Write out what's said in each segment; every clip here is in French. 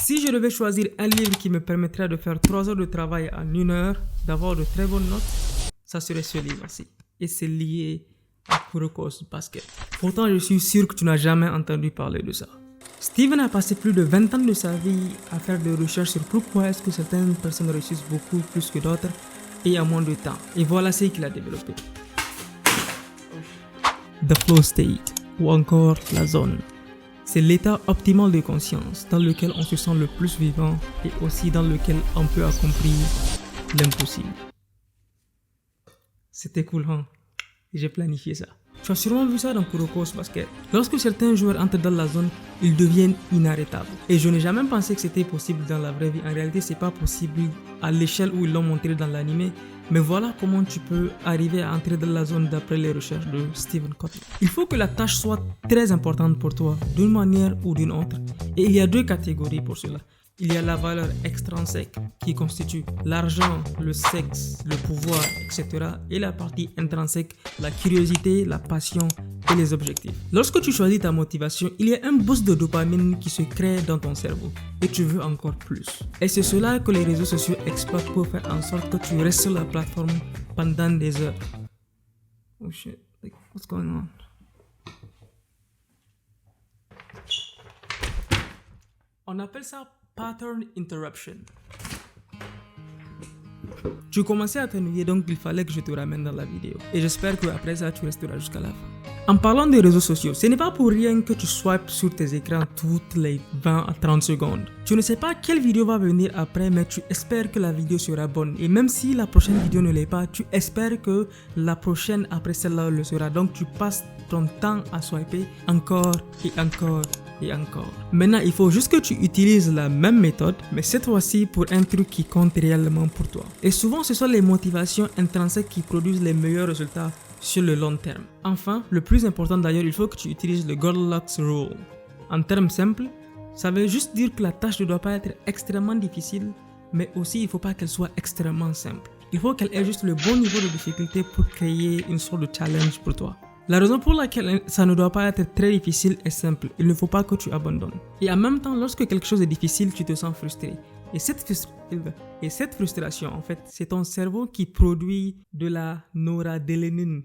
Si je devais choisir un livre qui me permettrait de faire 3 heures de travail en 1 heure, d'avoir de très bonnes notes, ça serait ce livre-ci. Et c'est lié à Kurokos Basket. Pourtant, je suis sûr que tu n'as jamais entendu parler de ça. Steven a passé plus de 20 ans de sa vie à faire des recherches sur pourquoi est-ce que certaines personnes réussissent beaucoup plus que d'autres et en moins de temps. Et voilà ce qu'il a développé. The flow state, ou encore la zone. C'est l'état optimal de conscience dans lequel on se sent le plus vivant et aussi dans lequel on peut accomplir l'impossible. C'était cool, hein? J'ai planifié ça. Tu as sûrement vu ça dans Kurokos Basket. Lorsque certains joueurs entrent dans la zone, ils deviennent inarrêtables. Et je n'ai jamais pensé que c'était possible dans la vraie vie. En réalité, c'est pas possible à l'échelle où ils l'ont montré dans l'anime. Mais voilà comment tu peux arriver à entrer dans la zone d'après les recherches de Steven Kotler. Il faut que la tâche soit très importante pour toi, d'une manière ou d'une autre. Et il y a 2 catégories pour cela. Il y a la valeur extrinsèque qui constitue l'argent, le sexe, le pouvoir, etc. Et la partie intrinsèque, la curiosité, la passion et les objectifs. Lorsque tu choisis ta motivation, il y a un boost de dopamine qui se crée dans ton cerveau et tu veux encore plus. Et c'est cela que les réseaux sociaux exploitent pour faire en sorte que tu restes sur la plateforme pendant des heures. Oh shit, like, what's going on? On appelle ça pattern interruption. Tu commençais à t'ennuyer, donc il fallait que je te ramène dans la vidéo. Et j'espère qu'après ça, tu resteras jusqu'à la fin. En parlant des réseaux sociaux, ce n'est pas pour rien que tu swipes sur tes écrans toutes les 20 à 30 secondes. Tu ne sais pas quelle vidéo va venir après, mais tu espères que la vidéo sera bonne. Et même si la prochaine vidéo ne l'est pas, tu espères que la prochaine après celle-là le sera. Donc tu passes ton temps à swiper encore et encore et encore. Maintenant, il faut juste que tu utilises la même méthode, mais cette fois-ci pour un truc qui compte réellement pour toi. Et souvent, ce sont les motivations intrinsèques qui produisent les meilleurs résultats sur le long terme. Enfin, le plus important d'ailleurs, il faut que tu utilises le Goldilocks Rule. En termes simples, ça veut juste dire que la tâche ne doit pas être extrêmement difficile, mais aussi il ne faut pas qu'elle soit extrêmement simple. Il faut qu'elle ait juste le bon niveau de difficulté pour créer une sorte de challenge pour toi. La raison pour laquelle ça ne doit pas être très difficile est simple, il ne faut pas que tu abandonnes. Et en même temps, lorsque quelque chose est difficile, tu te sens frustré. Et cette frustration, en fait, c'est ton cerveau qui produit de la noradrénaline.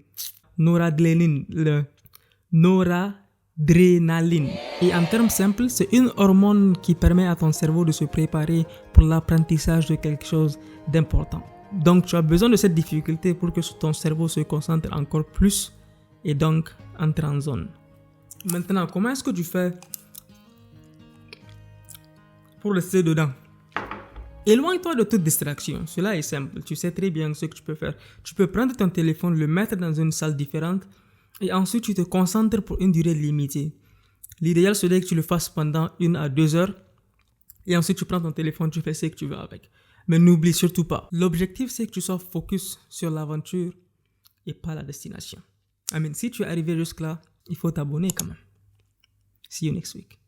Et en termes simples, c'est une hormone qui permet à ton cerveau de se préparer pour l'apprentissage de quelque chose d'important. Donc, tu as besoin de cette difficulté pour que ton cerveau se concentre encore plus et donc entre en zone. Maintenant, comment est-ce que tu fais pour rester dedans? Éloigne-toi de toute distraction. Cela est simple. Tu sais très bien ce que tu peux faire. Tu peux prendre ton téléphone, le mettre dans une salle différente et ensuite tu te concentres pour une durée limitée. L'idéal serait que tu le fasses pendant 1 à 2 heures et ensuite tu prends ton téléphone, tu fais ce que tu veux avec. Mais n'oublie surtout pas, l'objectif c'est que tu sois focus sur l'aventure et pas la destination. Si tu es arrivé jusque là, il faut t'abonner quand même. See you next week.